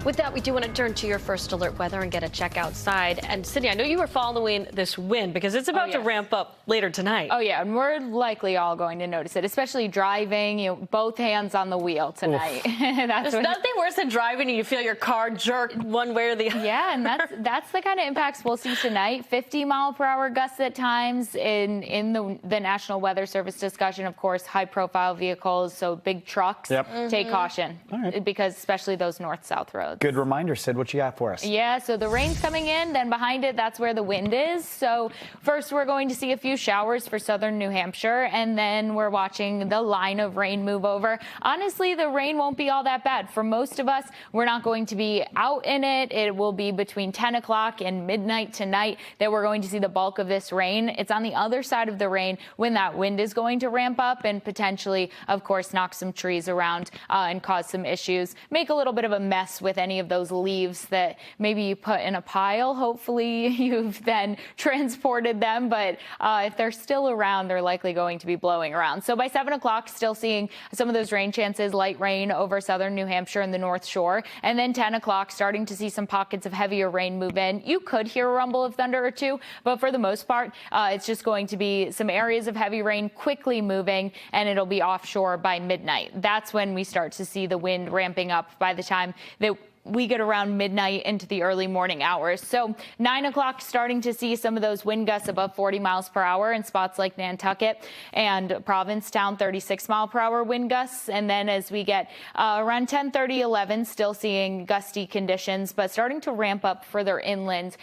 With that, we do want to turn to your first alert weather and get a check outside. And Cindy, I know you were following this wind because it's about to ramp up later tonight. Oh, yeah, and we're likely all going to notice it, especially driving, both hands on the wheel tonight. There's nothing worse than driving and you feel your car jerk one way or the other. Yeah, and that's the kind of impacts we'll see tonight. 50-mile-per-hour gusts at times in the National Weather Service discussion. Of course, high-profile vehicles, so big trucks. Take caution, because especially those north-south roads. Good reminder, Sid. What you got for us? Yeah, so the rain's coming in, then behind it, that's where the wind is. So first, we're going to see a few showers for southern New Hampshire, and then we're watching the line of rain move over. Honestly, the rain won't be all that bad. For most of us, we're not going to be out in it. It will be between 10 o'clock and midnight tonight that we're going to see the bulk of this rain. It's on the other side of the rain when that wind is going to ramp up and potentially, of course, knock some trees around and cause some issues. Make a little bit of a mess with any of those leaves that maybe you put in a pile. Hopefully you've then transported them, but if they're still around, they're likely going to be blowing around. So by 7 o'clock, still seeing some of those rain chances, light rain over southern New Hampshire and the North Shore. And then 10 o'clock, starting to see some pockets of heavier rain move in. You could hear a rumble of thunder or two, but for the most part, it's just going to be some areas of heavy rain quickly moving, and it'll be offshore by midnight. That's when we start to see the wind ramping up by the time that we get around midnight into the early morning hours. So 9 o'clock, starting to see some of those wind gusts above 40 miles per hour in spots like Nantucket and Provincetown, 36-mile-per-hour wind gusts. And then as we get around 10:30, 11, still seeing gusty conditions, but starting to ramp up further inland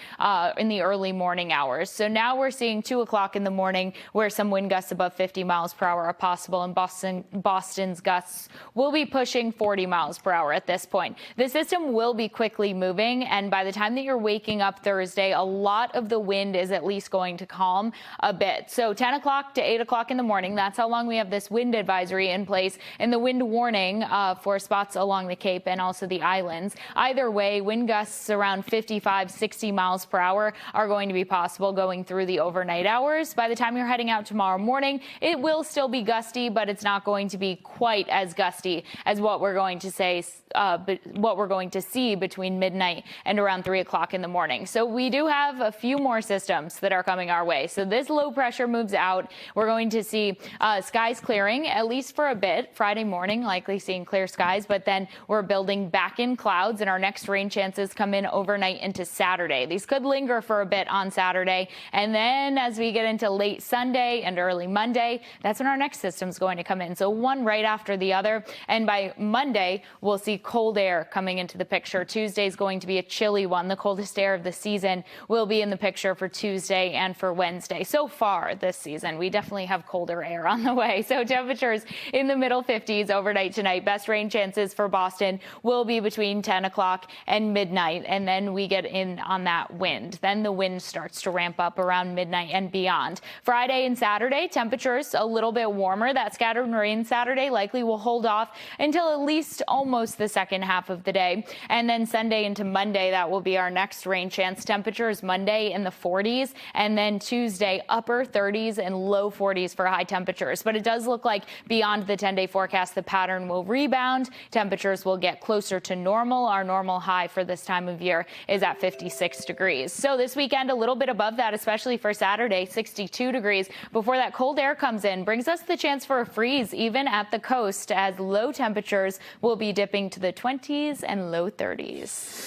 in the early morning hours. So now we're seeing 2 o'clock in the morning where some wind gusts above 50 miles per hour are possible, and Boston's gusts will be pushing 40 miles per hour at this point. The system will be quickly moving, and by the time that you're waking up Thursday, a lot of the wind is at least going to calm a bit. So 10 o'clock to 8 o'clock in the morning, that's how long we have this wind advisory in place, and the wind warning for spots along the Cape and also the islands. Either way, wind gusts around 55, 60 miles per hour are going to be possible going through the overnight hours. By the time you're heading out tomorrow morning, it will still be gusty, but it's not going to be quite as gusty as what we're going to see between midnight and around 3 o'clock in the morning. So we do have a few more systems that are coming our way. So this low pressure moves out. We're going to see skies clearing, at least for a bit. Friday morning, likely seeing clear skies, but then we're building back in clouds, and our next rain chances come in overnight into Saturday. These could linger for a bit on Saturday, and then as we get into late Sunday and early Monday, that's when our next system's going to come in. So one right after the other, and by Monday, we'll see cold air coming into the picture. Tuesday is going to be a chilly one. The coldest air of the season will be in the picture for Tuesday and for Wednesday. So far this season, we definitely have colder air on the way. So temperatures in the middle 50s overnight tonight. Best rain chances for Boston will be between 10 o'clock and midnight, and then we get in on that wind. Then the wind starts to ramp up around midnight and beyond. Friday and Saturday, temperatures a little bit warmer. That scattered rain Saturday likely will hold off until at least almost the second half of the day. And then Sunday into Monday, that will be our next rain chance. Temperatures Monday in the 40s, and then Tuesday upper 30s and low 40s for high temperatures. But it does look like beyond the 10-day forecast, the pattern will rebound. Temperatures will get closer to normal. Our normal high for this time of year is at 56 degrees. So this weekend, a little bit above that, especially for Saturday, 62 degrees. Before that cold air comes in, brings us the chance for a freeze even at the coast, as low temperatures will be dipping to the 20s and low 30s.